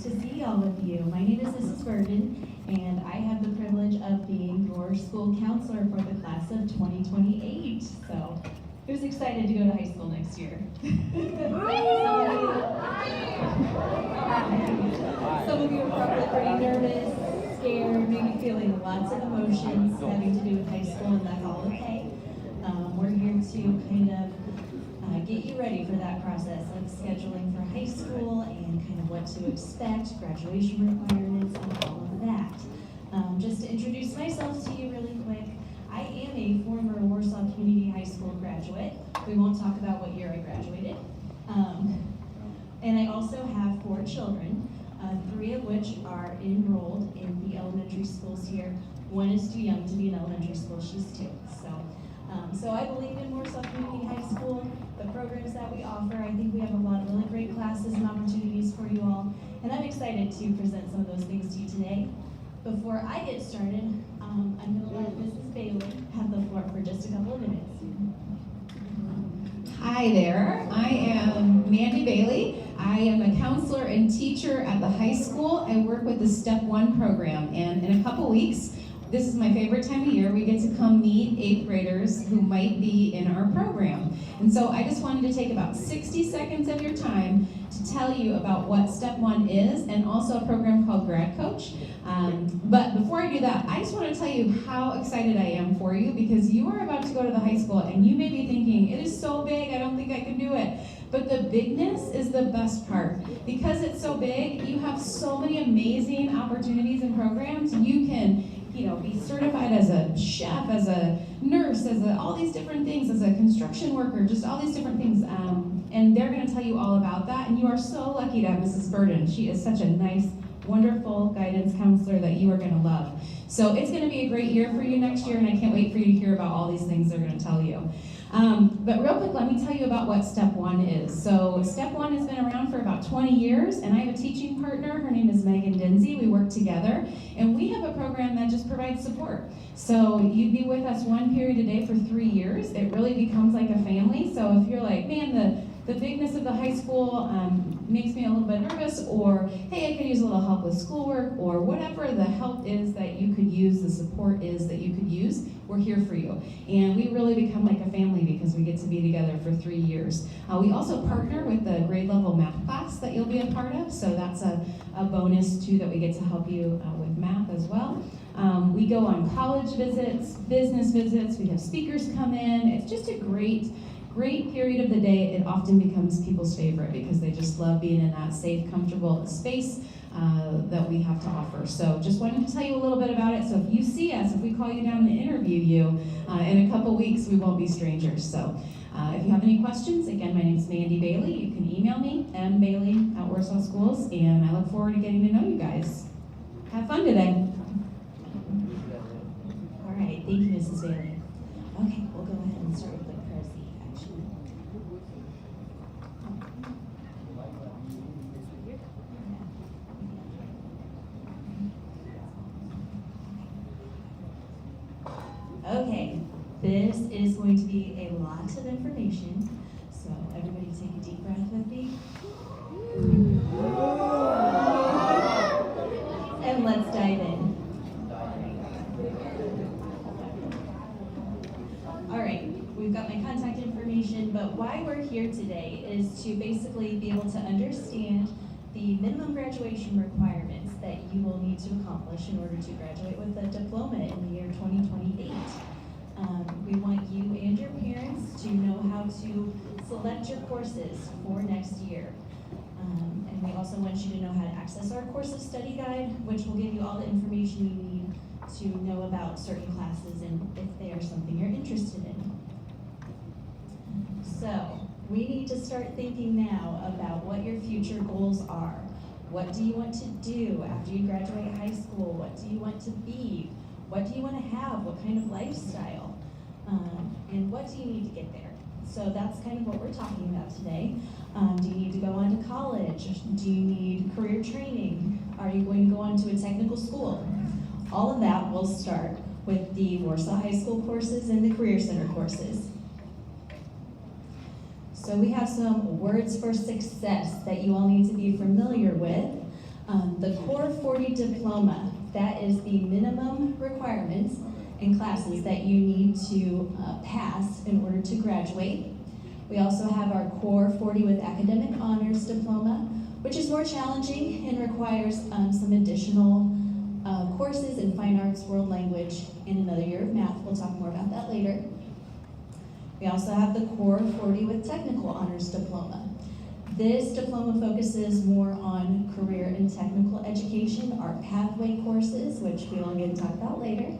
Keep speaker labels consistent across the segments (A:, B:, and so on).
A: nice to see all of you. My name is Mrs. Burden, and I have the privilege of being your school counselor for the class of 2028. So, who's excited to go to high school next year? Some of you are probably pretty nervous, scared, maybe feeling lots of emotions having to do with high school, and that's all okay. We're here to kind of get you ready for that process of scheduling for high school and kind of what to expect, graduation requirements, and all of that. Just to introduce myself to you really quick, I am a former Warsaw Community High School graduate. We won't talk about what year I graduated. And I also have 4 children, 3 of which are enrolled in the elementary schools here. One is too young to be in elementary school, she's 2. So I believe in Warsaw Community High School, the programs that we offer. I think we have a lot of really great classes and opportunities for you all, and I'm excited to present some of those things to you today. Before I get started, I'm going to let Mrs. Bailey have the floor for just a couple of minutes.
B: Hi there, I am Mandy Bailey. I am a counselor and teacher at the high school. I work with the Step 1 program, and in a couple weeks, this is my favorite time of year, we get to come meet 8th graders who might be in our program. And so I just wanted to take about 60 seconds of your time to tell you about what Step 1 is, and also a program called Grad Coach. But before I do that, I just want to tell you how excited I am for you, because you are about to go to the high school and you may be thinking, it is so big, I don't think I can do it. But the bigness is the best part. Because it's so big, you have so many amazing opportunities and programs. You can be certified as a chef, as a nurse, all these different things, as a construction worker, just all these different things. And they're going to tell you all about that. And you are so lucky to have Mrs. Burden. She is such a nice, wonderful guidance counselor that you are going to love. So it's going to be a great year for you next year, and I can't wait for you to hear about all these things they're going to tell you. But real quick, let me tell you about what Step 1 is. So Step 1 has been around for about 20 years, and I have a teaching partner. Her name is Megan Dinsey. We work together, and we have a program that just provides support. So you'd be with us one period a day for 3 years. It really becomes like a family. So if you're like, man, the bigness of the high school makes me a little bit nervous, or hey, I could use a little help with schoolwork, or whatever the help is that you could use, the support is that you could use, we're here for you. And we really become like a family because we get to be together for 3 years. We also partner with the grade level math class that you'll be a part of, so that's a bonus too, that we get to help you with math as well. We go on college visits, business visits, we have speakers come in. It's just a great period of the day. It often becomes people's favorite because they just love being in that safe, comfortable space that we have to offer. So just wanted to tell you a little bit about it. So if you see us, if we call you down to interview you in a couple weeks, we won't be strangers. So if you have any questions, again, my name is Mandy Bailey. You can email me, mbailey@Warsaw Schools, and I look forward to getting to know you guys. Have fun today.
A: All right, thank you, Mrs. Bailey. Okay, we'll go ahead and start with the Prezi action. Okay, this is going to be a lot of information, so everybody take a deep breath with me. And let's dive in. All right, we've got my contact information, but why we're here today is to basically be able to understand the minimum graduation requirements that you will need to accomplish in order to graduate with a diploma in the year 2028. We want you and your parents to know how to select your courses for next year. And we also want you to know how to access our course of study guide, which will give you all the information you need to know about certain classes and if they are something you're interested in. So, we need to start thinking now about what your future goals are. What do you want to do after you graduate high school? What do you want to be? What do you want to have? What kind of lifestyle? And what do you need to get there? So that's kind of what we're talking about today. Do you need to go on to college? Do you need career training? Are you going to go on to a technical school? All of that will start with the Warsaw High School courses and the Career Center courses. So we have some words for success that you all need to be familiar with. The Core 40 diploma, that is the minimum requirements and classes that you need to pass in order to graduate. We also have our Core 40 with Academic Honors diploma, which is more challenging and requires some additional courses in fine arts, world language, and another year of math. We'll talk more about that later. We also have the Core 40 with Technical Honors diploma. This diploma focuses more on career and technical education, our pathway courses, which we will get to talk about later.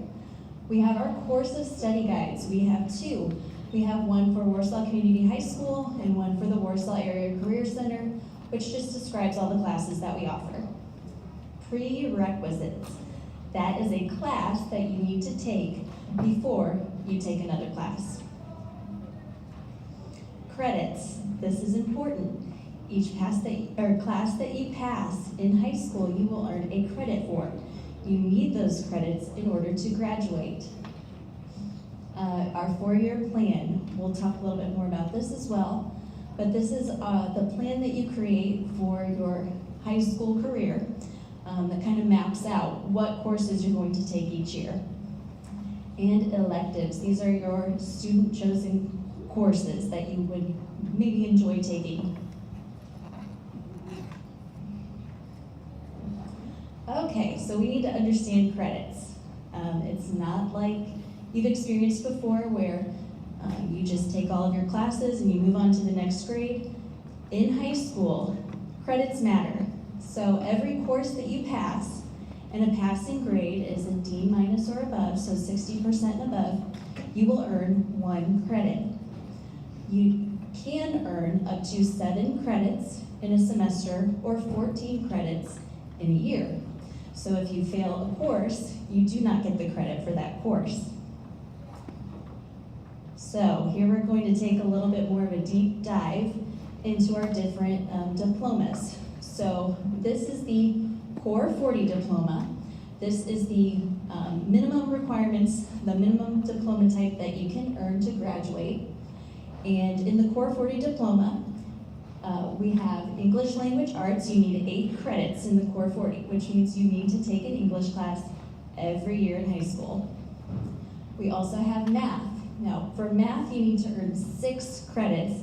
A: We have our course of study guides. We have two. We have one for Warsaw Community High School and one for the Warsaw Area Career Center, which just describes all the classes that we offer. Prerequisites. That is a class that you need to take before you take another class. Credits. This is important. Each class that you pass in high school, you will earn a credit for. You need those credits in order to graduate. Our 4-year plan, we'll talk a little bit more about this as well, but this is the plan that you create for your high school career that kind of maps out what courses you're going to take each year. And electives, these are your student-chosen courses that you would maybe enjoy taking. Okay, so we need to understand credits. It's not like you've experienced before where you just take all of your classes and you move on to the next grade. In high school, credits matter. So every course that you pass, and a passing grade is a D- or above, so 60% and above, you will earn 1 credit. You can earn up to 7 credits in a semester or 14 credits in a year. So if you fail a course, you do not get the credit for that course. So here we're going to take a little bit more of a deep dive into our different diplomas. So this is the Core 40 diploma. This is the minimum requirements, the minimum diploma type that you can earn to graduate. And in the Core 40 diploma, we have English Language Arts. You need 8 credits in the Core 40, which means you need to take an English class every year in high school. We also have math. Now, for math, you need to earn 6 credits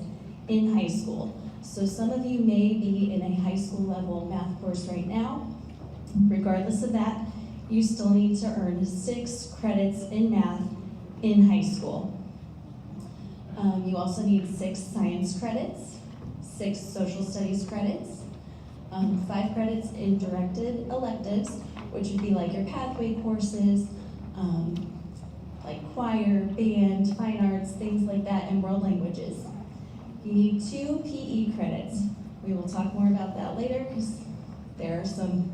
A: in high school. So some of you may be in a high school level math course right now. Regardless of that, you still need to earn 6 credits in math in high school. You also need 6 science credits, 6 social studies credits, 5 credits in directed electives, which would be like your pathway courses, like choir, band, fine arts, things like that, and world languages. You need 2 PE credits. We will talk more about that later because there are some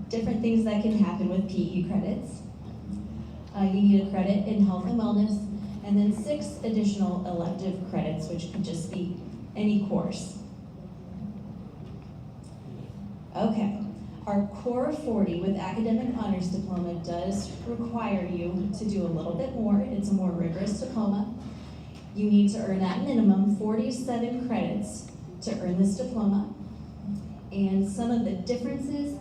A: different things that can happen with PE credits. You need a credit in health and wellness, and then 6 additional elective credits, which could just be any course. Okay, our Core 40 with Academic Honors diploma does require you to do a little bit more. It's a more rigorous diploma. You need to earn at minimum 47 credits to earn this diploma. And some of the differences,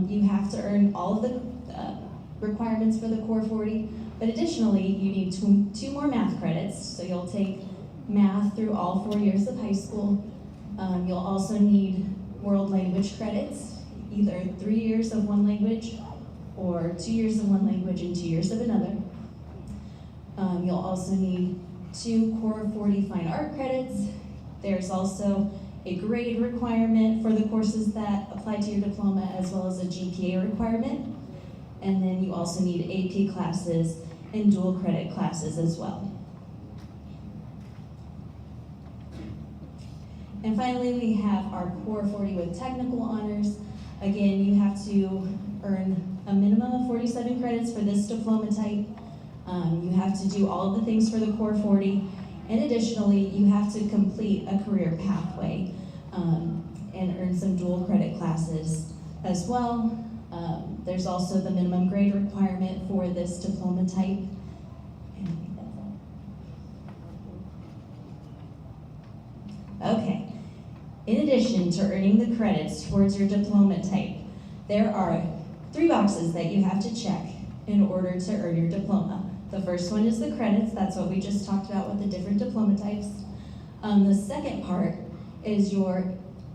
A: you have to earn all of the requirements for the Core 40, but additionally, you need two more math credits, so you'll take math through all 4 years of high school. You'll also need world language credits, either 3 years of one language or 2 years of one language and 2 years of another. You'll also need 2 Core 40 fine art credits. There's also a grade requirement for the courses that apply to your diploma, as well as a GPA requirement. And then you also need AP classes and dual credit classes as well. And finally, we have our Core 40 with Technical Honors. Again, you have to earn a minimum of 47 credits for this diploma type. You have to do all of the things for the Core 40, and additionally, you have to complete a career pathway and earn some dual credit classes as well. There's also the minimum grade requirement for this diploma type. Okay, in addition to earning the credits towards your diploma type, there are 3 boxes that you have to check in order to earn your diploma. The first one is the credits. That's what we just talked about with the different diploma types. The second part is your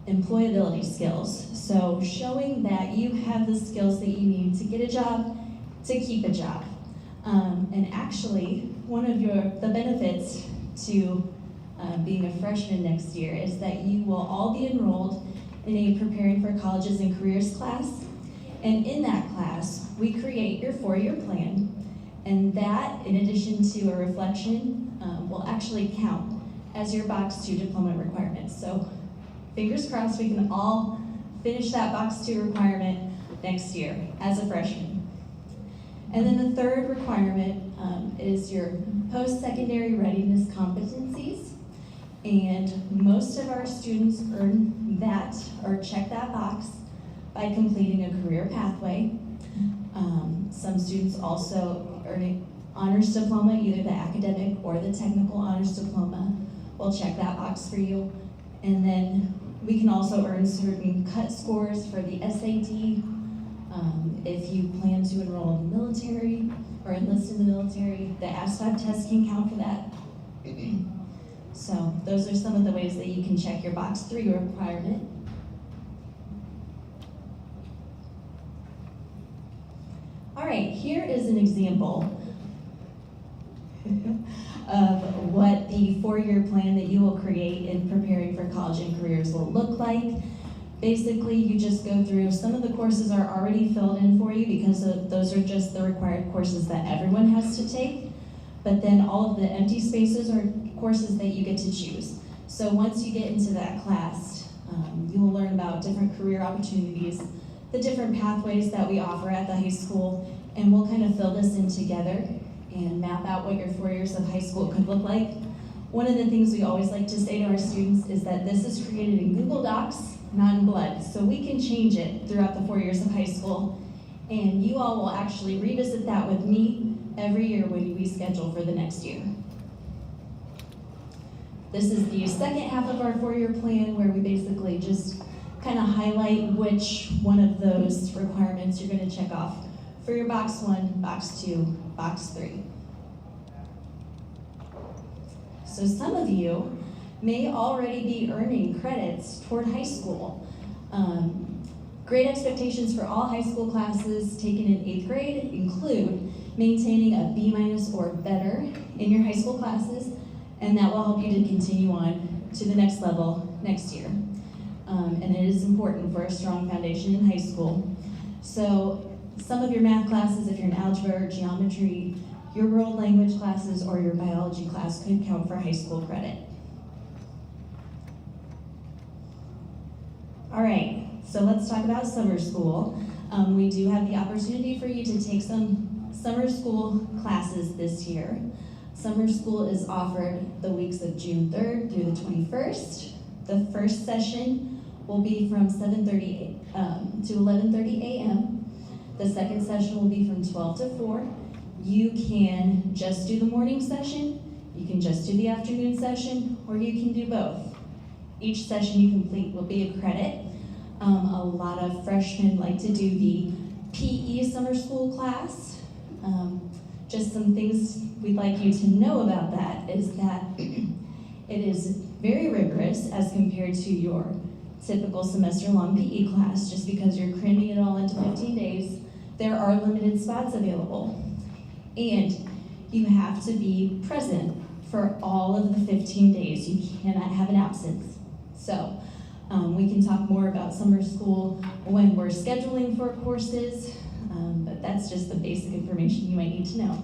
A: employability skills. So showing that you have the skills that you need to get a job, to keep a job. And actually, one of the benefits to being a freshman next year is that you will all be enrolled in a Preparing for Colleges and Careers class. And in that class, we create your 4-year plan. And that, in addition to a reflection, will actually count as your Box 2 diploma requirements. So fingers crossed we can all finish that Box 2 requirement next year as a freshman. And then the third requirement is your post-secondary readiness competencies. And most of our students earn that or check that box by completing a career pathway. Some students also earn an honors diploma, either the academic or the technical honors diploma. We'll check that box for you. And then we can also earn certain cut scores for the SAT. If you plan to enroll in the military or enlist in the military, the ASVAB test can count for that. So those are some of the ways that you can check your Box 3 requirement. All right, here is an example of what the 4-year plan that you will create in Preparing for College and Careers will look like. Basically, you just go through, some of the courses are already filled in for you because those are just the required courses that everyone has to take. But then all of the empty spaces are courses that you get to choose. So once you get into that class, you will learn about different career opportunities, the different pathways that we offer at the high school, and we'll kind of fill this in together and map out what your 4 years of high school could look like. One of the things we always like to say to our students is that this is created in Google Docs, not in blood. So we can change it throughout the 4 years of high school, and you all will actually revisit that with me every year when we schedule for the next year. This is the second half of our 4-year plan where we basically just kind of highlight which one of those requirements you're going to check off for your Box 1, Box 2, Box 3. So some of you may already be earning credits toward high school. Grade expectations for all high school classes taken in 8th grade include maintaining a B- or better in your high school classes, and that will help you to continue on to the next level next year. And it is important for a strong foundation in high school. So some of your math classes, if you're in algebra or geometry, your world language classes or your biology class could count for high school credit. All right, so let's talk about summer school. We do have the opportunity for you to take some summer school classes this year. Summer school is offered the weeks of June 3rd through the 21st. The first session will be from 7:30 to 11:30 a.m. The second session will be from 12 to 4. You can just do the morning session, you can just do the afternoon session, or you can do both. Each session you complete will be a credit. A lot of freshmen like to do the PE summer school class. Just some things we'd like you to know about that is that it is very rigorous as compared to your typical semester-long PE class. Just because you're cramming it all into 15 days, there are limited spots available. And you have to be present for all of the 15 days. You cannot have an absence. So we can talk more about summer school when we're scheduling for courses, but that's just the basic information you might need to know.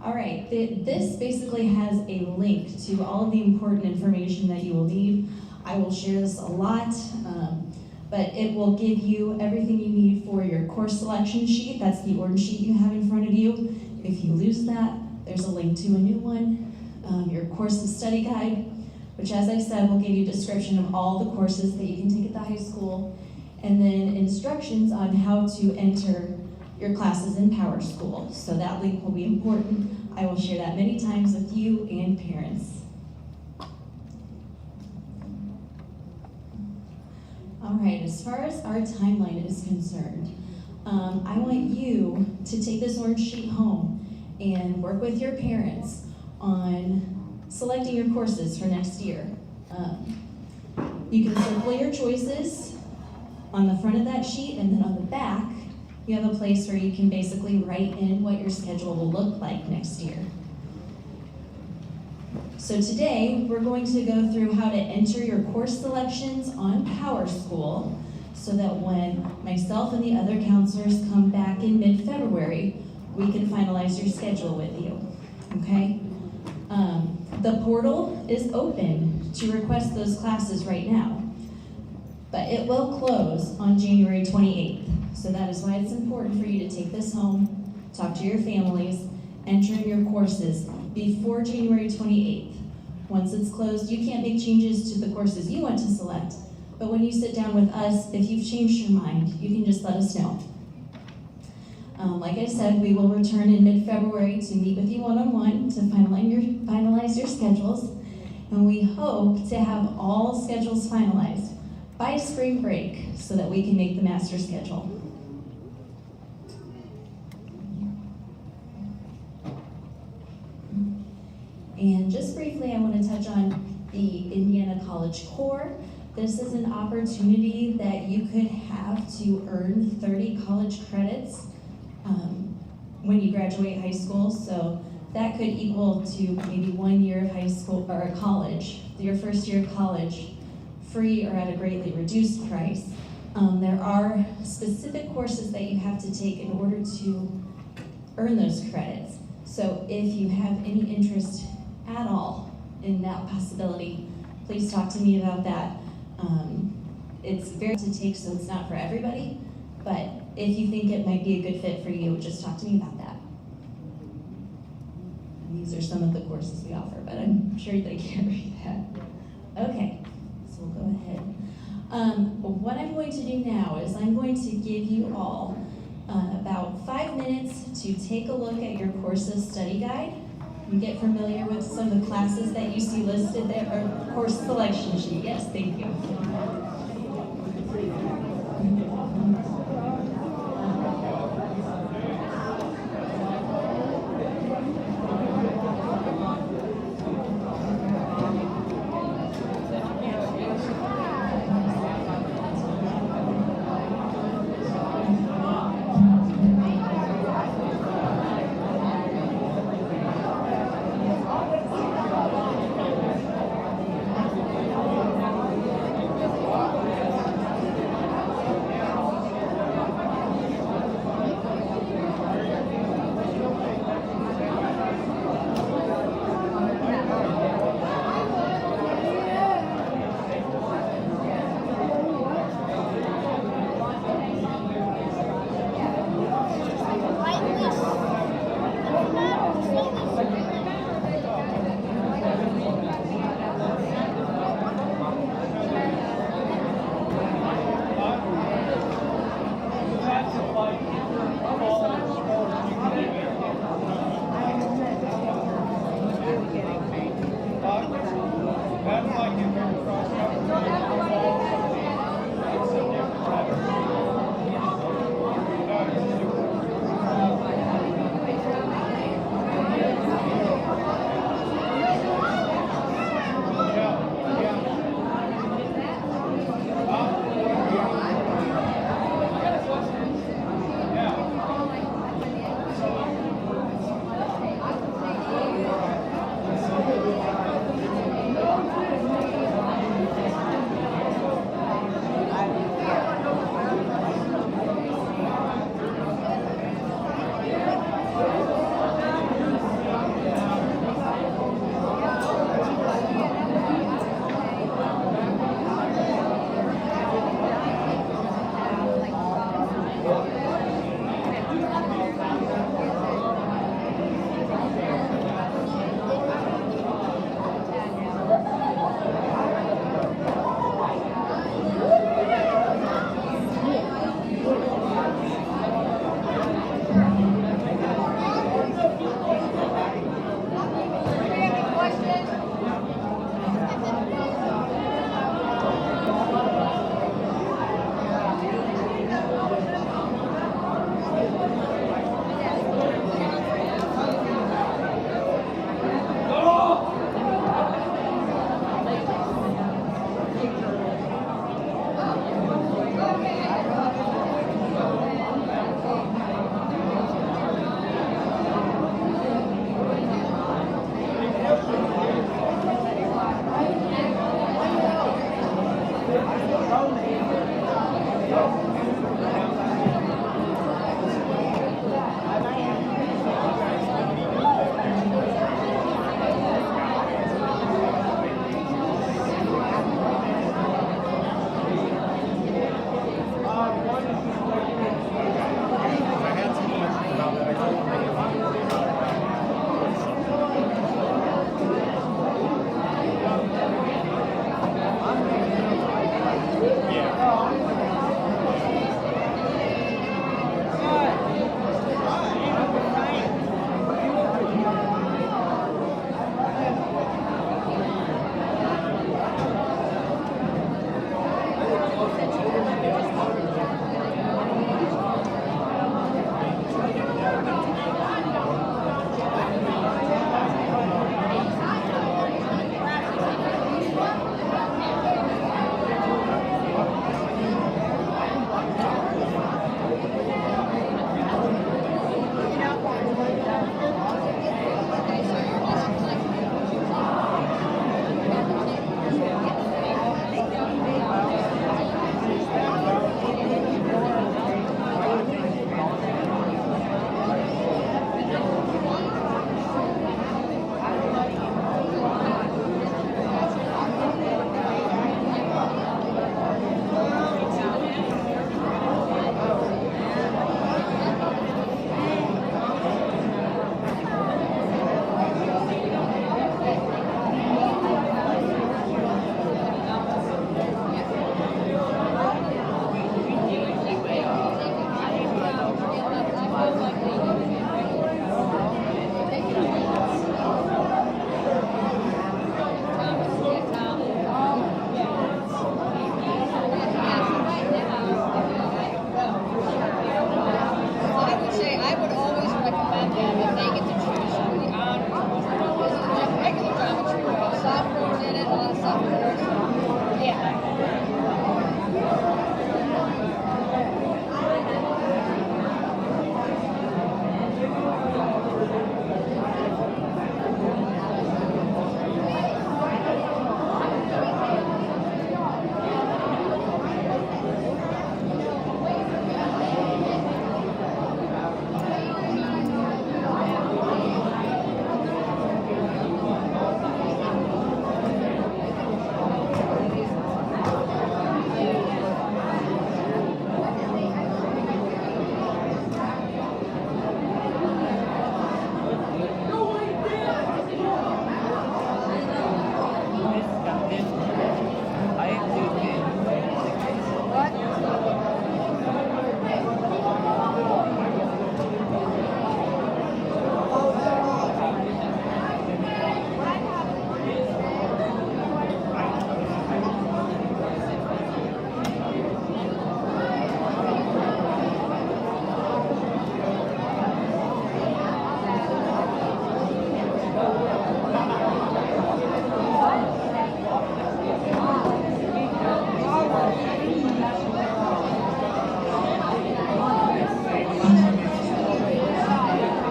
A: All right, this basically has a link to all of the important information that you will need. I will share this a lot, but it will give you everything you need for your course selection sheet. That's the orange sheet you have in front of you. If you lose that, there's a link to a new one. Your course study guide, which, as I said, will give you a description of all the courses that you can take at the high school, and then instructions on how to enter your classes in Power School. So that link will be important. I will share that many times with you and parents. All right, as far as our timeline is concerned, I want you to take this orange sheet home and work with your parents on selecting your courses for next year. You can circle your choices on the front of that sheet, and then on the back, you have a place where you can basically write in what your schedule will look like next year. So today, we're going to go through how to enter your course selections on PowerSchool so that when myself and the other counselors come back in mid-February, we can finalize your schedule with you, okay? The portal is open to request those classes right now, but it will close on January 28th. So that is why it's important for you to take this home, talk to your families, enter in your courses before January 28th. Once it's closed, you can't make changes to the courses you want to select, but when you sit down with us, if you've changed your mind, you can just let us know. Like I said, we will return in mid-February to meet with you one-on-one to finalize your schedules, and we hope to have all schedules finalized by spring break so that we can make the master schedule. And just briefly, I want to touch on the Indiana College Core. This is an opportunity that you could have to earn 30 college credits when you graduate high school. So that could equal to maybe 1 year of high school or college, your first year of college, free or at a greatly reduced price. There are specific courses that you have to take in order to earn those credits. So if you have any interest at all in that possibility, please talk to me about that. It's very hard to take, so it's not for everybody, but if you think it might be a good fit for you, just talk to me about that. And these are some of the courses we offer, but I'm sure they can't read that. Okay, so we'll go ahead. What I'm going to do now is I'm going to give you all about 5 minutes to take a look at your courses study guide and get familiar with some of the classes that you see listed there, or course selection sheet. Yes, thank you.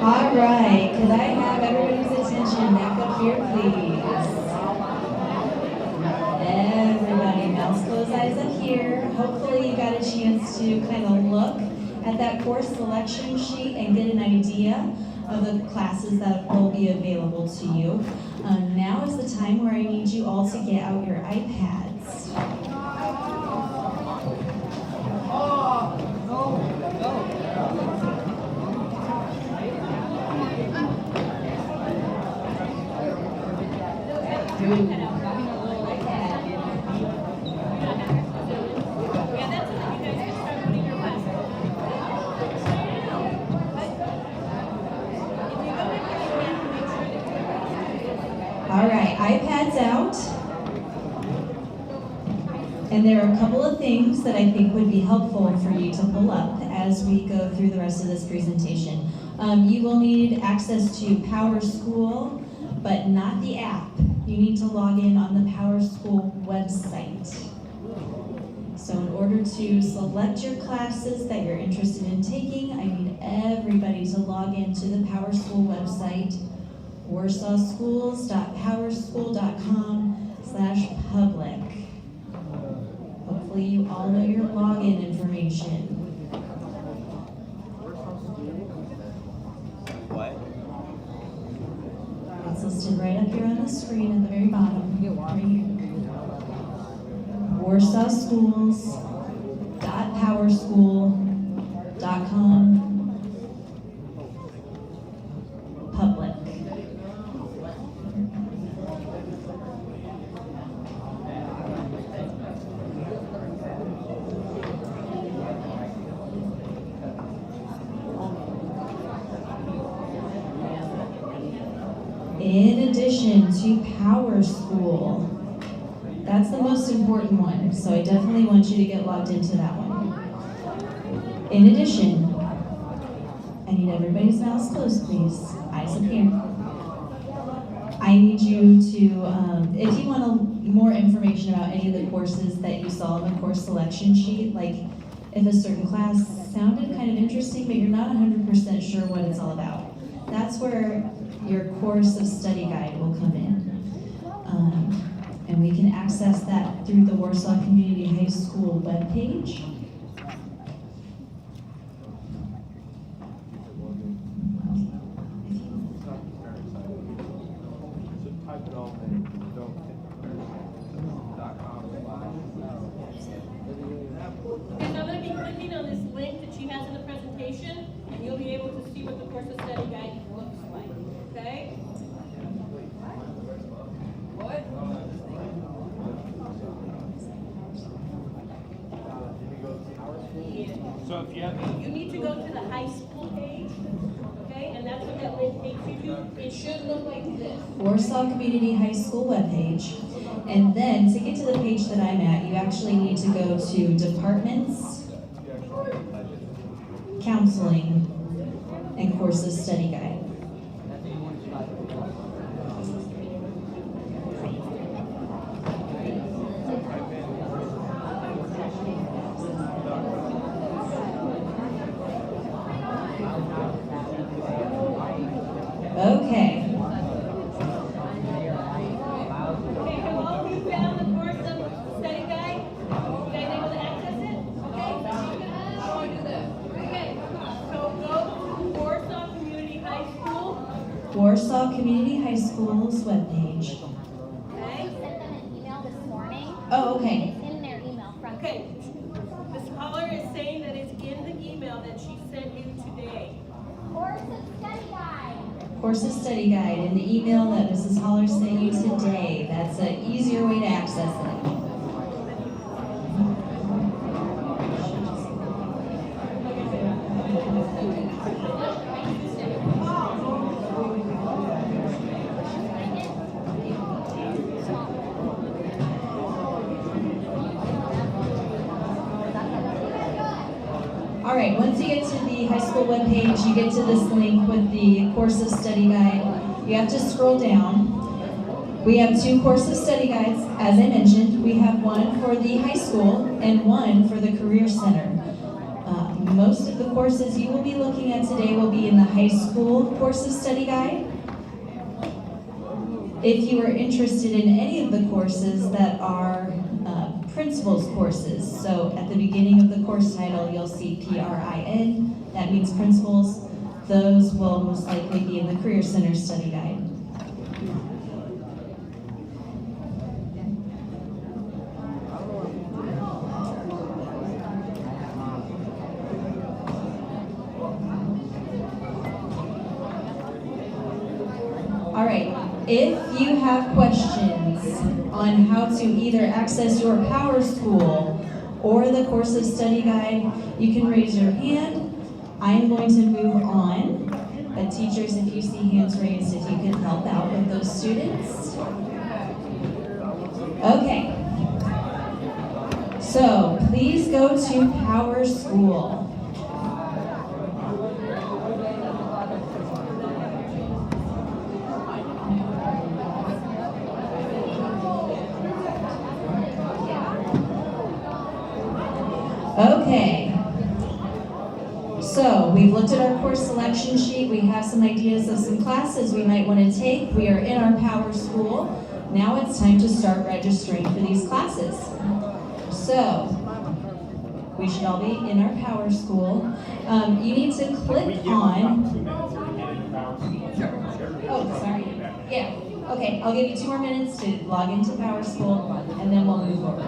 A: All right, could I have everybody's attention back up here, please? Everybody, mouse closed eyes up here. Hopefully you got a chance to kind of look at that course selection sheet and get an idea of the classes that will be available to you. Now is the time where I need you all to get out your iPads. All right, iPads out. And there are a couple of things that I think would be helpful for you to pull up as we go through the rest of this presentation. You will need access to PowerSchool, but not the app. You need to log in on the PowerSchool website. So in order to select your classes that you're interested in taking, I need everybody to log into the PowerSchool website, warsawschools.powerschool.com/public. hopefully you all know your login information.
C: What?
A: It's listed right up here on the screen at the very bottom, right here. WarsawSchools.powerschool.com public. In addition to Power School, that's the most important one, so I definitely want you to get logged into that one. In addition, I need everybody's mouths closed, please. Eyes up here. I need you to, if you want more information about any of the courses that you saw in the course selection sheet, like if a certain class sounded kind of interesting, but you're not 100% sure what it's all about, that's where your course of study guide will come in. And we can access that through the Warsaw Community High School webpage.
D: And I'm going to be clicking on this link that she has in the presentation, and you'll be able to see what the course of study guide looks like. Okay? What?
C: So if you have
D: You need to go to the high school page, okay? And that's what that link takes you to. It should look like this.
A: Warsaw Community High School webpage. And then to get to the page that I'm at, you actually need to go to Departments, Counseling, and Courses Study Guide. Okay.
D: Okay, have all of you found the course of study guide? You guys able to access it? Okay. How do I do that? Okay. So go to Warsaw Community High School.
A: Warsaw Community High School's webpage.
D: Okay.
E: I sent them an email this morning.
A: Oh, okay.
E: It's in their email from.
D: Okay. Ms. Holler is saying that it's in the email that she sent you today.
E: Course of study guide.
A: Courses Study Guide in the email that Mrs. Holler sent you today. That's an easier way to access it. All right, once you get to the high school webpage, you get to this link with the Courses Study Guide. You have to scroll down. We have two courses study guides, as I mentioned. We have one for the high school and one for the Career Center. Most of the courses you will be looking at today will be in the high school courses study guide. If you are interested in any of the courses that are principals courses, so at the beginning of the course title you'll see PRIN, that means principals. Those will most likely be in the Career Center study guide. All right, if you have questions on how to either access your Power School or the Courses Study Guide, you can raise your hand. I'm going to move on, but teachers, if you see hands raised, if you can help out with those students. Okay, so please go to Power School. Okay, so we've looked at our course selection sheet. We have some ideas of some classes we might want to take. We are in our Power School. Now it's time to start registering for these classes. So We should all be in our Power School. You need to click on. Oh, sorry. Yeah. Okay, I'll give you 2 more minutes to log into Power School, and then we'll move forward.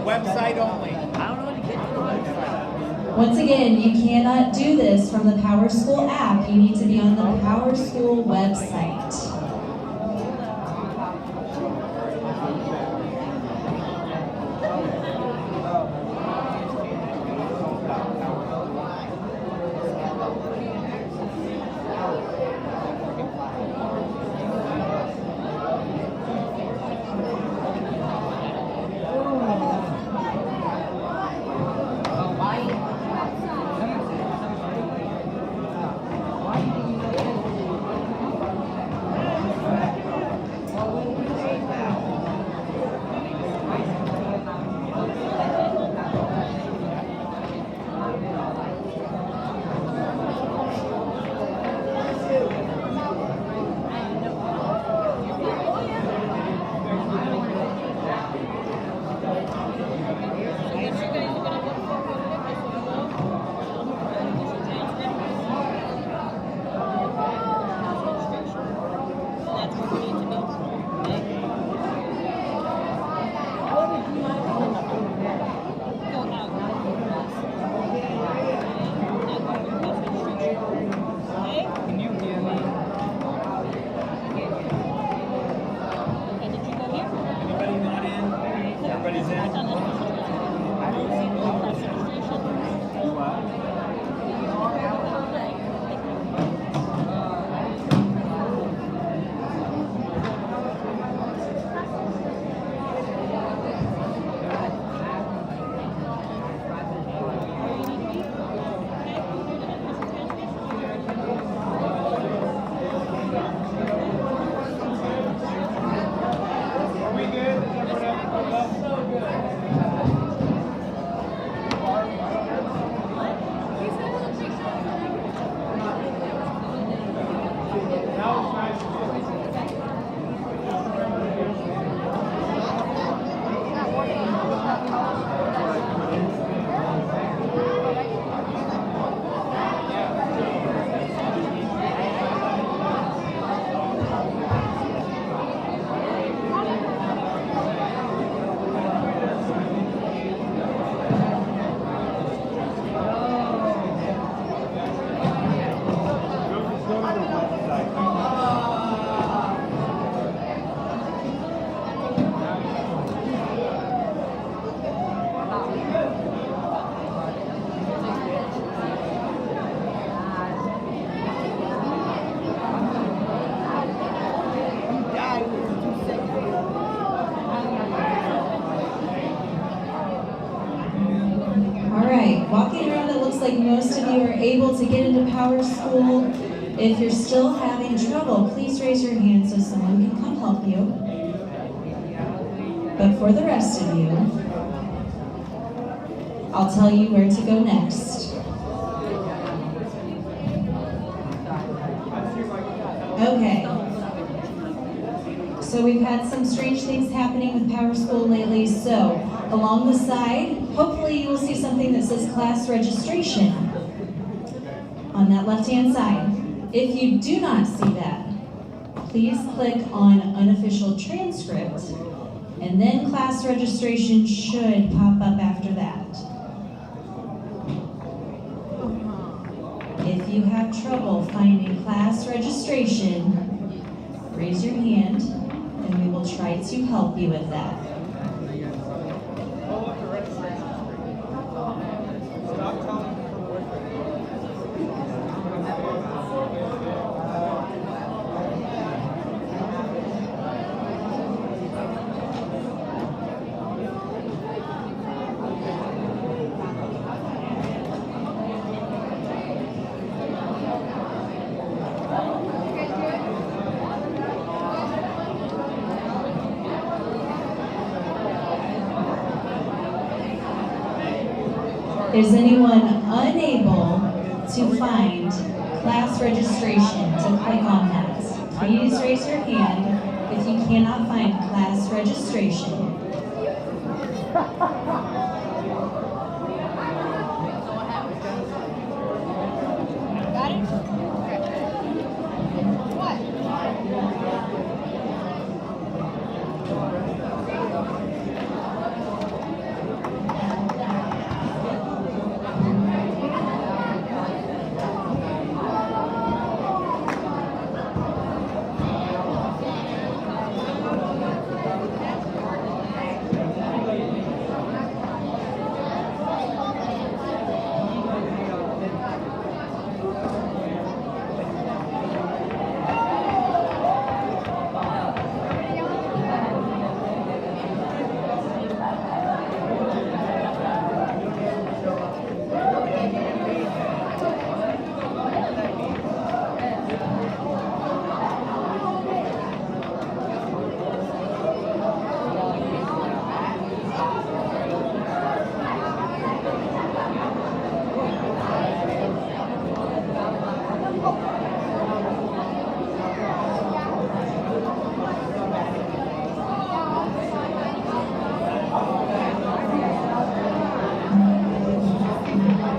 C: Website only.
A: Once again, you cannot do this from the Power School app. You need to be on the Power School website. Walking around, it looks like most of you are able to get into Power School. If you're still having trouble, please raise your hand so someone can come help you. But for the rest of you, I'll tell you where to go next. Okay. So we've had some strange things happening with Power School lately, so along the side, hopefully you will see something that says class registration on that left-hand side. If you do not see that, please click on unofficial transcript, and then class registration should pop up after that. If you have trouble finding class registration, raise your hand, and we will try to help you with that.
C: Stop telling
A: Is anyone unable to find class registration to click on that? Please raise your hand if you cannot find class registration.
D: Got it? What?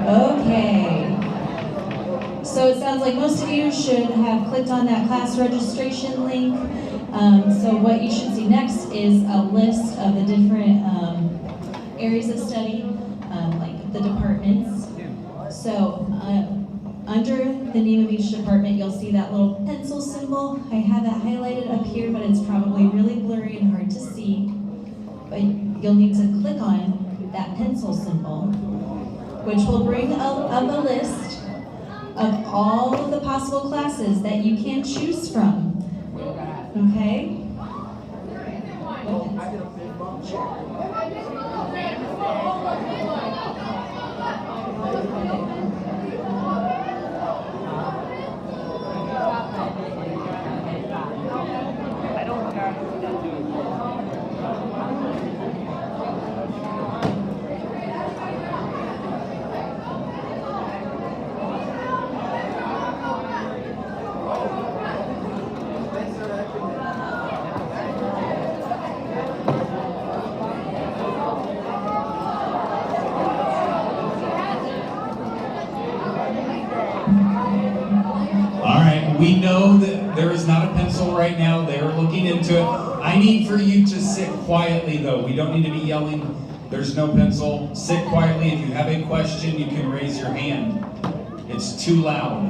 A: Okay. So it sounds like most of you should have clicked on that class registration link. So what you should see next is a list of the different areas of study, like the departments. So under the name of each department, you'll see that little pencil symbol. I have that highlighted up here, but it's probably really blurry and hard to see. But you'll need to click on that pencil symbol, which will bring up a list of all of the possible classes that you can choose from. Okay?
F: We know that there is not a pencil right now. They're looking into it. I need for you to sit quietly, though. We don't need to be yelling. There's no pencil. Sit quietly. If you have a question, you can raise your hand. It's too loud.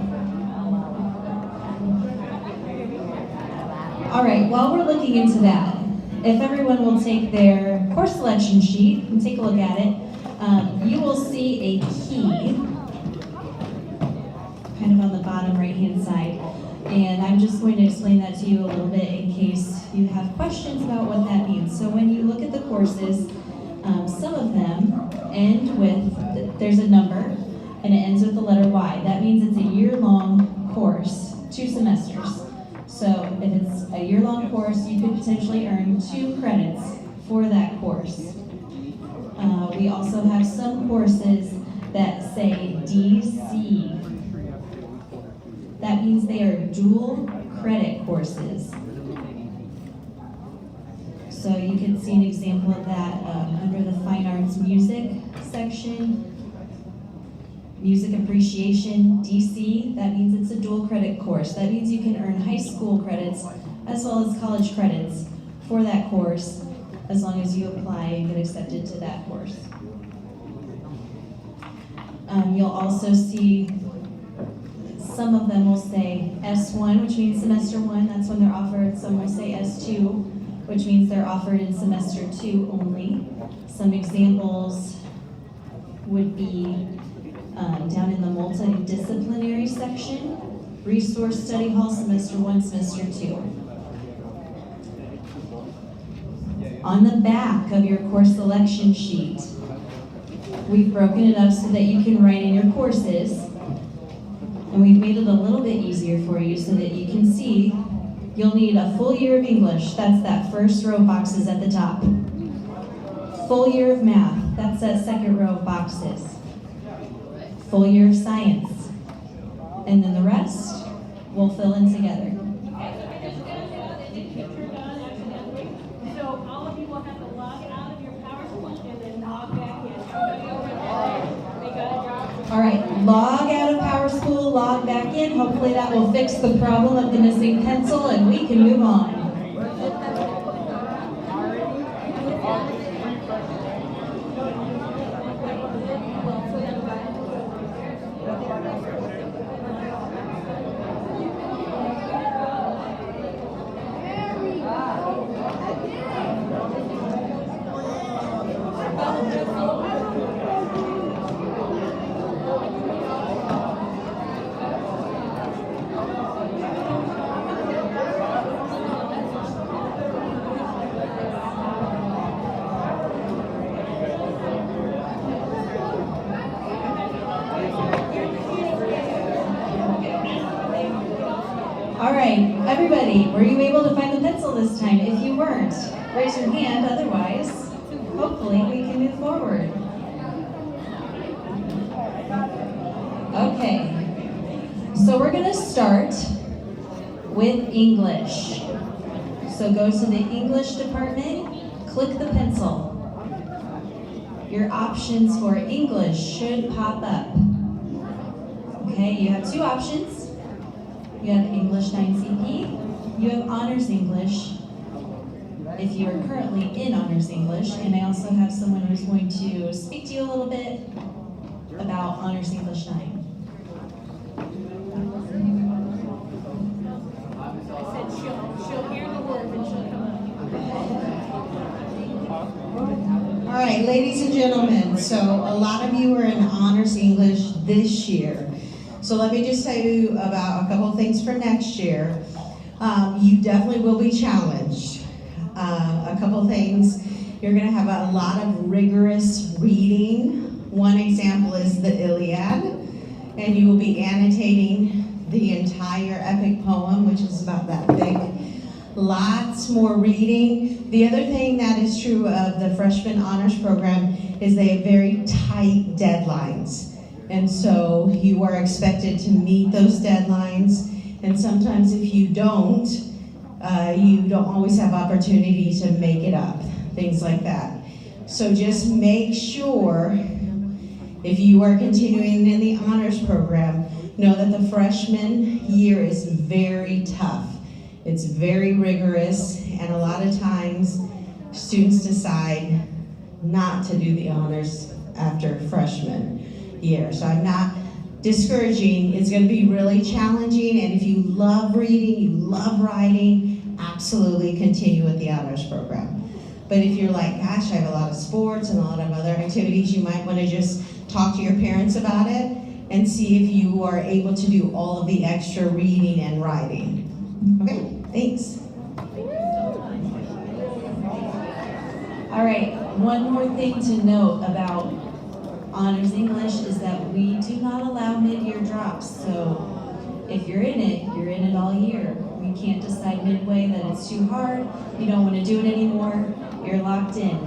A: All right, while we're looking into that, if everyone will take their course selection sheet and take a look at it, you will see a key kind of on the bottom right-hand side. And I'm just going to explain that to you a little bit in case you have questions about what that means. So when you look at the courses, some of them end with, there's a number, and it ends with the letter Y. That means it's a year-long course, 2 semesters. So if it's a year-long course, you could potentially earn 2 credits for that course. We also have some courses that say DC. That means they are dual credit courses. So you can see an example of that under the Fine Arts Music section. Music Appreciation, DC, that means it's a dual credit course. That means you can earn high school credits as well as college credits for that course as long as you apply and get accepted to that course. You'll also see some of them will say S1, which means semester 1, that's when they're offered. Some will say S2, which means they're offered in semester 2 only. Some examples would be down in the multidisciplinary section, resource study hall, semester 1, semester 2. On the back of your course selection sheet, we've broken it up so that you can write in your courses. And we've made it a little bit easier for you so that you can see you'll need a full year of English. That's that first row of boxes at the top. Full year of math. That's that second row of boxes. full year of science. And then the rest, we'll fill in together.
D: Okay, so because it didn't get turned on accidentally, so all of you will have to log out of your PowerPoint and then log back in. Everybody over there, they got it?
A: All right, log out of PowerSchool, log back in. Hopefully that will fix the problem of the missing pencil and we can move on. All right, everybody, were you able to find the pencil this time? If you weren't, raise your hand. Otherwise, hopefully we can move forward. Okay, so we're going to start with English. So go to the English department, click the pencil. Your options for English should pop up. Okay, you have two options. You have English 9 CP, you have Honors English, if you are currently in Honors English, and I also have someone who's going to speak to you a little bit about Honors English 9.
D: I said she'll hear the words and she'll come up.
G: All right, ladies and gentlemen, so a lot of you are in Honors English this year. So let me just tell you about a couple of things for next year. You definitely will be challenged. A couple of things, you're gonna have a lot of rigorous reading. One example is the Iliad, and you will be annotating the entire epic poem, which is about that thick. Lots more reading. The other thing that is true of the freshman honors program is they have very tight deadlines. And so you are expected to meet those deadlines. And sometimes if you don't always have opportunity to make it up, things like that. So just make sure, if you are continuing in the honors program, know that the freshman year is very tough. It's very rigorous, and a lot of times students decide not to do the honors after freshman year. So I'm not discouraging. It's going to be really challenging, and if you love reading, you love writing, absolutely continue with the honors program. But if you're like, gosh, I have a lot of sports and a lot of other activities, you might want to just talk to your parents about it and see if you are able to do all of the extra reading and writing. Okay, thanks.
A: All right, one more thing to note about Honors English is that we do not allow mid-year drops. So if you're in it all year. We can't decide midway that it's too hard, you don't want to do it anymore, you're locked in.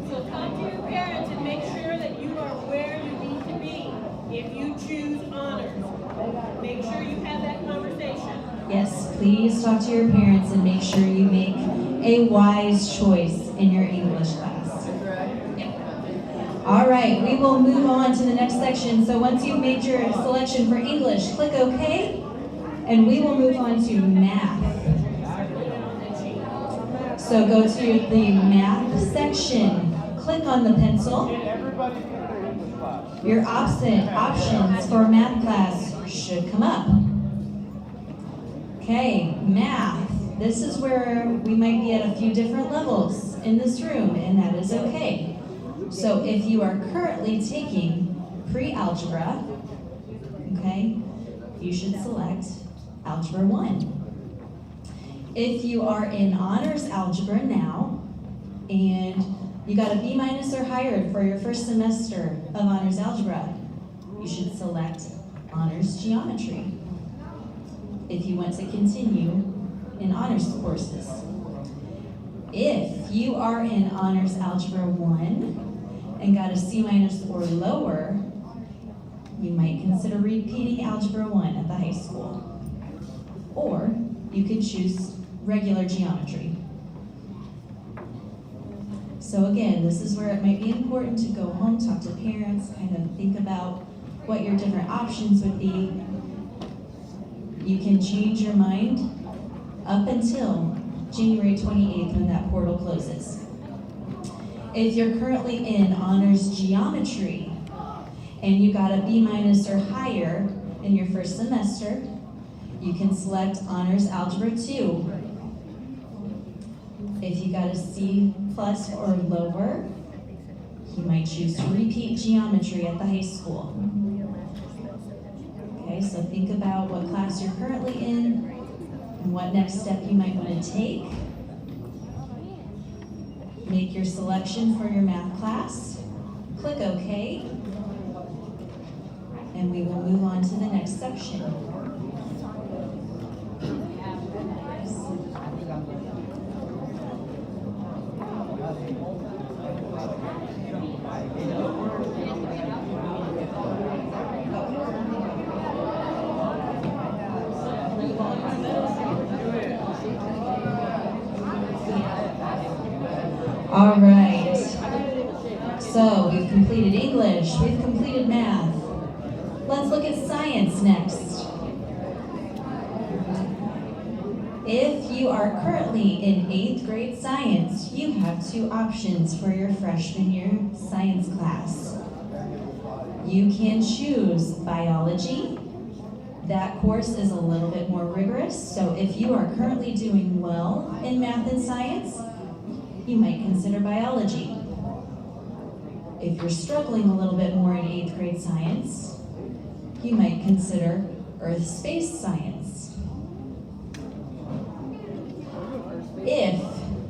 D: So talk to your parents and make sure that you are where you need to be. If you choose honors, make sure you have that conversation.
A: Yes, please talk to your parents and make sure you make a wise choice in your English class. All right, we will move on to the next section. So once you've made your selection for English, click OK, and we will move on to math. So go to the math section, click on the pencil. Your options for math class should come up. Okay, math. This is where we might be at a few different levels in this room, and that is okay. So if you are currently taking pre-algebra, okay, you should select Algebra 1. If you are in honors algebra now, and you got a B- or higher for your first semester of honors algebra, you should select honors geometry. If you want to continue in honors courses. If you are in honors algebra 1 and got a C- or lower, you might consider repeating Algebra 1 at the high school. Or you could choose regular geometry. So again, this is where it might be important to go home, talk to parents, kind of think about what your different options would be. You can change your mind up until January 28th when that portal closes. If you're currently in honors geometry and you got a B- or higher in your first semester, you can select honors algebra 2. If you got a C+ or lower, you might choose to repeat geometry at the high school. Okay, so think about what class you're currently in and what next step you might want to take. Make your selection for your math class. Click OK. And we will move on to the next section. All right, so we've completed English, we've completed math. Let's look at science next. If you are currently in 8th grade science, you have 2 options for your freshman year science class. You can choose biology. That course is a little bit more rigorous, so if you are currently doing well in math and science, you might consider biology. If you're struggling a little bit more in 8th grade science, you might consider earth-space science. If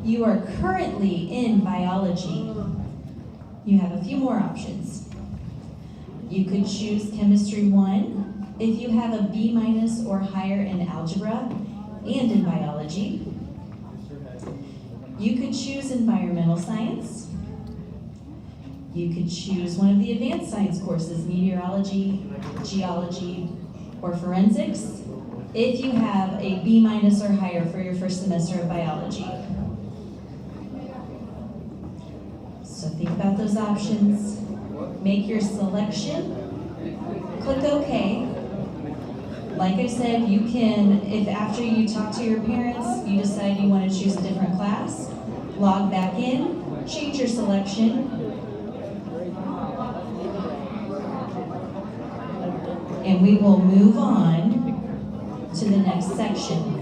A: you are currently in biology, you have a few more options. You could choose chemistry 1 if you have a B- or higher in algebra and in biology. You could choose environmental science. You could choose one of the advanced science courses, meteorology, geology, or forensics, if you have a B- or higher for your first semester of biology. So think about those options. Make your selection. Click OK. Like I said, you can, if after you talk to your parents, you decide you want to choose a different class, log back in, change your selection, and we will move on to the next section.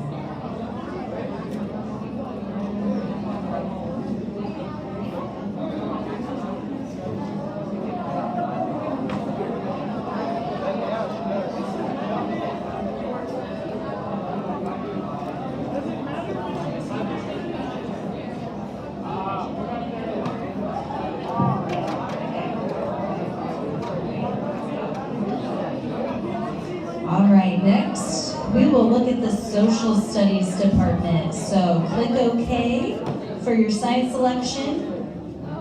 A: All right, next we will look at the social studies department. So click OK for your science selection.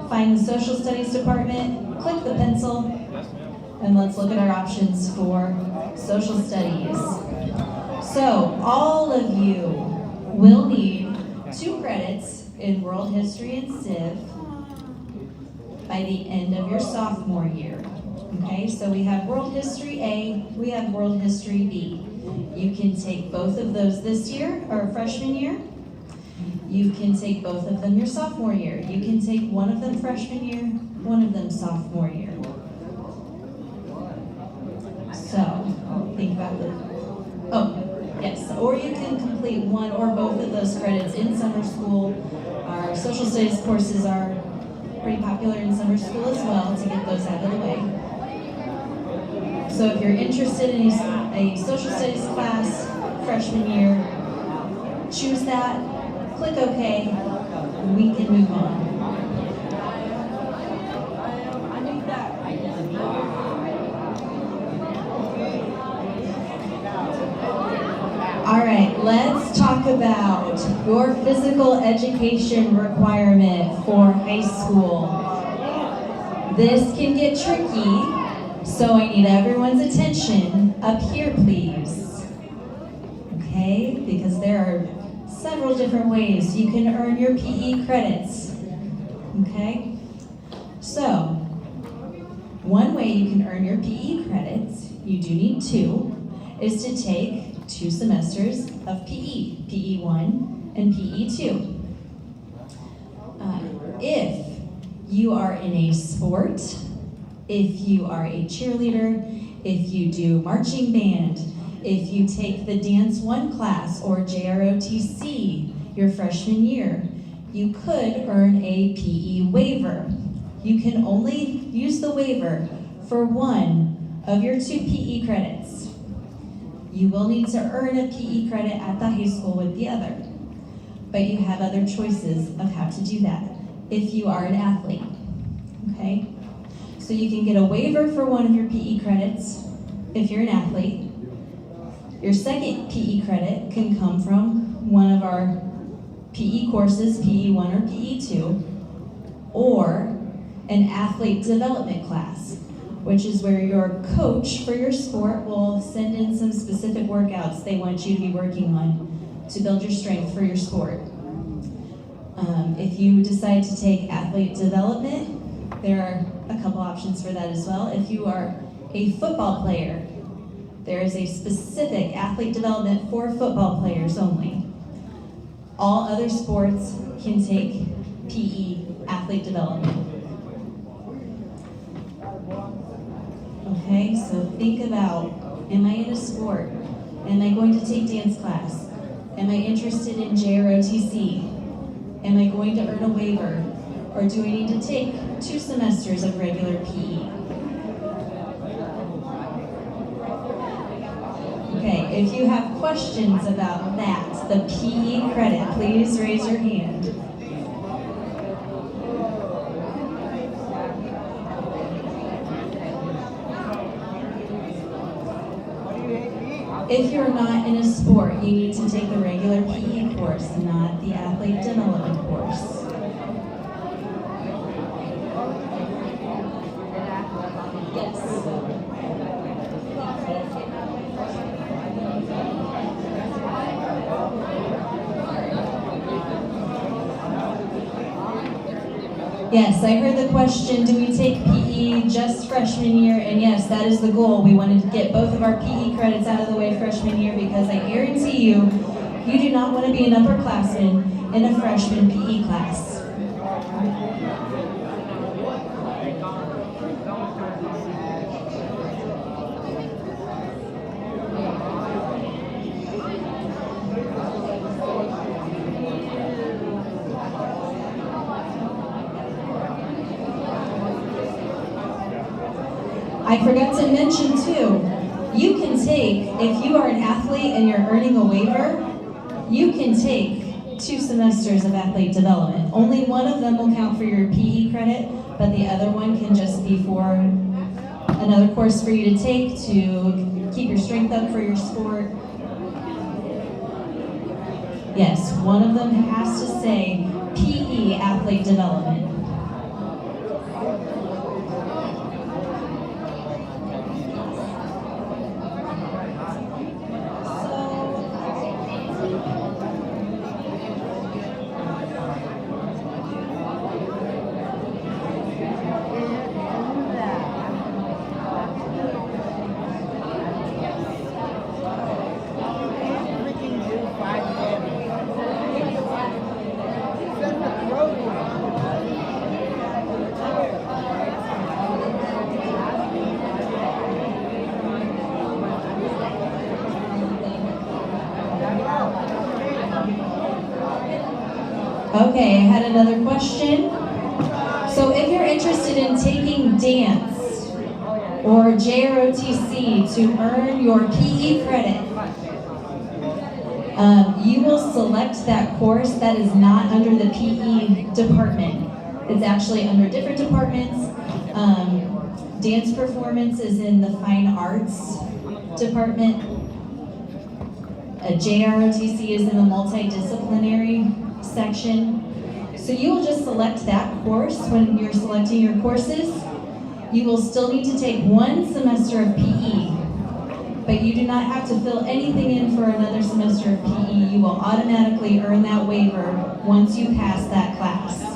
A: Find the social studies department, click the pencil, and let's look at our options for social studies. So all of you will need 2 credits in world history and civ by the end of your sophomore year. Okay, so we have World History A, we have World History B. You can take both of those this year, or freshman year. You can take both of them your sophomore year. You can take one of them freshman year, one of them sophomore year. So, think about yes, or you can complete one or both of those credits in summer school. Our social studies courses are pretty popular in summer school as well to get those out of the way. So if you're interested in a social studies class freshman year, choose that, click OK, and we can move on. All right, let's talk about your physical education requirement for high school. This can get tricky So I need everyone's attention up here, please. Okay, because there are several different ways you can earn your PE credits. Okay, so one way you can earn your PE credits, you do need two, is to take 2 semesters of PE, PE1 and PE2. If you are in a sport, if you are a cheerleader, if you do marching band, if you take the Dance 1 class or JROTC your freshman year, you could earn a PE waiver. You can only use the waiver for one of your 2 PE credits. You will need to earn a PE credit at the high school with the other, but you have other choices of how to do that if you are an athlete, okay? So you can get a waiver for one of your PE credits if you're an athlete. Your second PE credit can come from one of our PE courses, PE1 or PE2, or an athlete development class, which is where your coach for your sport will send in some specific workouts they want you to be working on to build your strength for your sport. If you decide to take athlete development, there are a couple options for that as well. If you are a football player, there is a specific athlete development for football players only. All other sports can take PE athlete development. Okay, so think about, am I in a sport? Am I going to take dance class? Am I interested in JROTC? Am I going to earn a waiver? Or do I need to take 2 semesters of regular PE? Okay, if you have questions about that, the PE credit, please raise your hand. If you're not in a sport, you need to take the regular PE course, not the athlete development course. Yes. Yes, I heard the question, do we take PE just freshman year? And yes, that is the goal. We wanted to get both of our PE credits out of the way freshman year because I guarantee you, you do not want to be an upperclassman in a freshman PE class. I forgot to mention too, you can take, if you are an athlete and you're earning a waiver, you can take 2 semesters of athlete development. Only one of them will count for your PE credit, but the other one can just be for another course for you to take to keep your strength up for your sport. Yes, one of them has to say PE athlete development. Okay, I had another question. So if you're interested in taking dance or JROTC to earn your PE credit, you will select that course that is not under the PE department. It's actually under different departments. Dance performance is in the fine arts department. JROTC is in the multidisciplinary section. So you will just select that course when you're selecting your courses. You will still need to take 1 semester of PE, but you do not have to fill anything in for another semester of PE. You will automatically earn that waiver once you pass that class.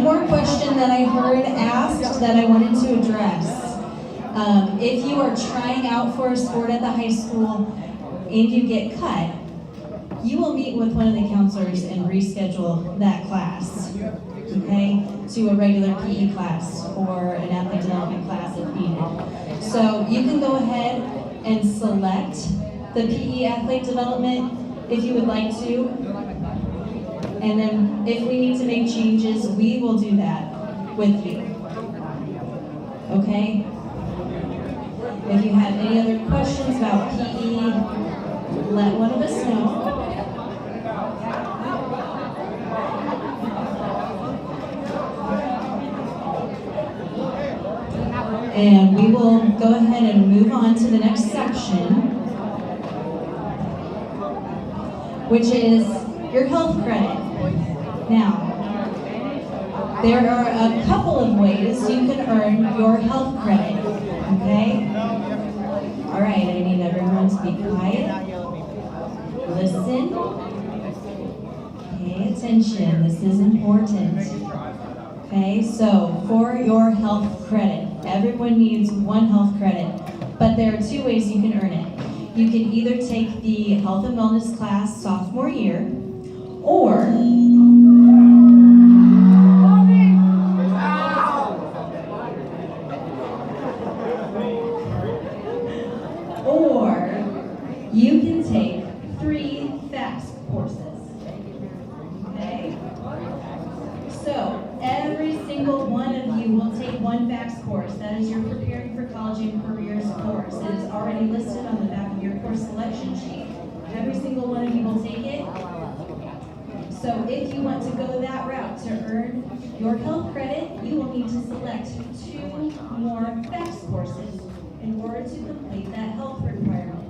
A: more question that I heard asked that I wanted to address. If you are trying out for a sport at the high school and you get cut, you will meet with one of the counselors and reschedule that class, okay, to a regular PE class or an athletic development class if needed. So you can go ahead and select the PE athletic development if you would like to. And then if we need to make changes, we will do that with you. Okay? If you have any other questions about PE, let one of us know. And we will go ahead and move on to the next section, which is your health credit. Now, there are a couple of ways you can earn your health credit, okay? All right, I need everyone to be quiet, listen, pay attention, this is important. Okay, so for your health credit, everyone needs one health credit, but there are two ways you can earn it. You can either take the health and wellness class sophomore year, or you can take 3 FACS courses. Okay? So every single one of you will take one FACS course. That is your Preparing for College and Careers course. It is already listed on the back of your course selection sheet. Every single one of you will take it. So if you want to go that route to earn your health credit, you will need to select 2 more FACS courses in order to complete that health requirement.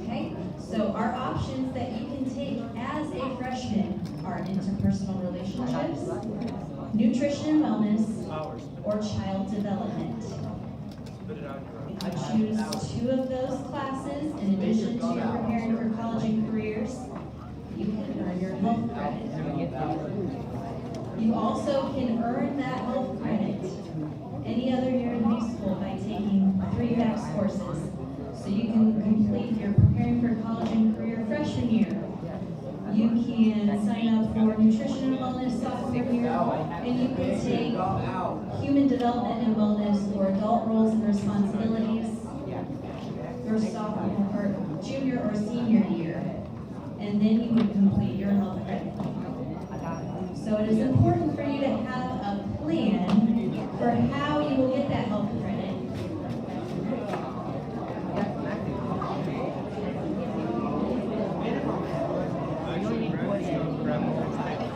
A: Okay, so our options that you can take as a freshman are interpersonal relationships, nutrition and wellness, or child development. If you choose 2 of those classes in addition to your Preparing for College and Careers, you can earn your health credit. You also can earn that health credit any other year in high school by taking 3 FACS courses. So you can complete your Preparing for College and Career freshman year. You can sign up for Nutrition and Wellness sophomore year, and you can take Human Development and Wellness or Adult Roles and Responsibilities your sophomore or junior or senior year, and then you would complete your health credit. So it is important for you to have a plan for how you will get that health credit.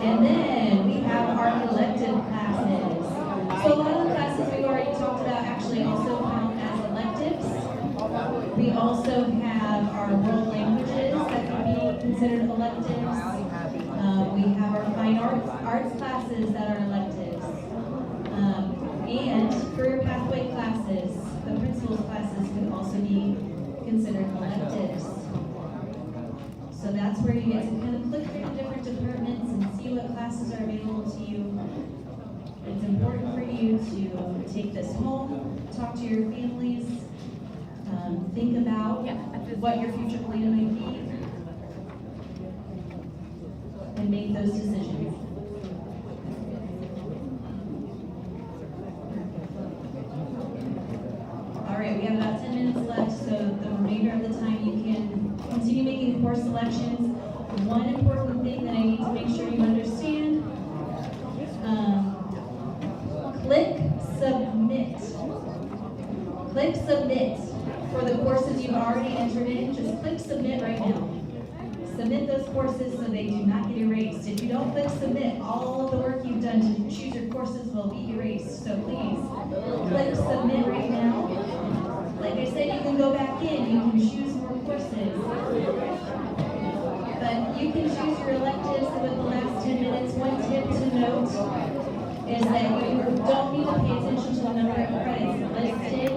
A: And then we have our elective classes. So a lot of the classes we've already talked about actually also count as electives. We also have our world languages that can be considered electives. We have our fine arts classes that are electives. And career pathway classes, the principal's classes can also be considered electives. So that's where you get to kind of click through the different departments and see what classes are available to you. It's important for you to take this home, talk to your families, think about what your future plan might be, and make those decisions. All right, we have about 10 minutes left, so the remainder of the time you can continue making course selections. One important thing that I need to make sure you understand, click submit. Click submit for the courses you've already entered in. Just click submit right now. Submit those courses so they do not get erased. If you don't click submit, all of the work you've done to choose your courses will be erased. So please click submit right now. Like I said, you can go back in, you can choose more courses. But you can choose your electives with the last 10 minutes. One tip to note is that you don't need to pay attention to the number of credits listed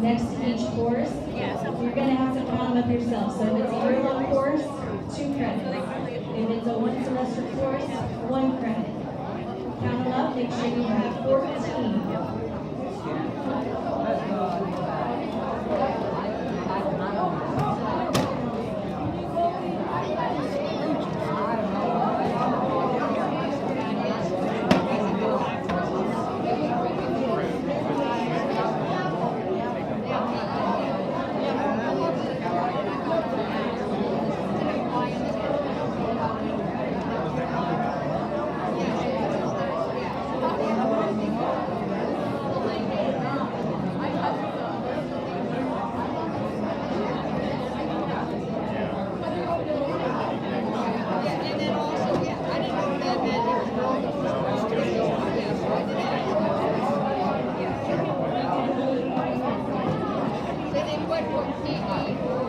A: next to each course. You're going to have to count them up yourself. So if it's a year-long course, 2 credits. If it's a 1 semester course, 1 credit. Count them up, make sure you have 14.
H: They put PE